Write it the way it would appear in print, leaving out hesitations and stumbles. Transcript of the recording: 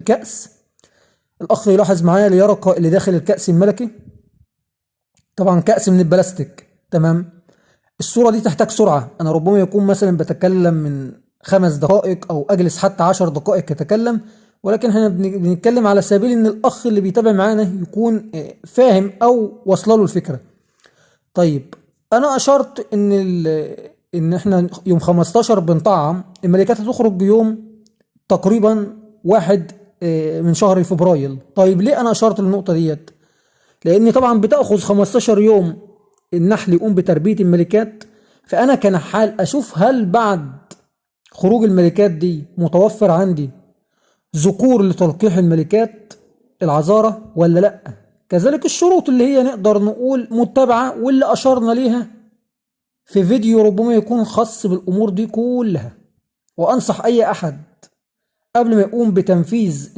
كأس. الأخ يلاحظ معايا اليرقة اللي داخل الكأس الملكي، طبعا كأس من البلاستيك. تمام. الصورة دي تحتاج سرعة، أنا ربما يكون مثلا بتكلم من 5 دقائق أو أجلس حتى 10 دقائق أتكلم، ولكن احنا بنتكلم على سبيل إن الأخ اللي بيتابع معانا يكون فاهم أو واصله له الفكرة. طيب أنا أشرت إن احنا يوم 15 بنطعم، الملكات هتخرج يوم تقريبا 1 من شهر فبراير. طيب ليه أنا أشرت للنقطة ديت؟ لأن طبعا بتأخذ 15 يوم النحل يقوم بتربية الملكات، فأنا كنحال أشوف هل بعد خروج الملكات دي متوفر عندي ذكور لتلقيح الملكات العذارة ولا لأ. كذلك الشروط اللي هي نقدر نقول متبعة واللي أشرنا ليها في فيديو ربما يكون خاص بالأمور دي كلها. وأنصح أي أحد قبل ما يقوم بتنفيذ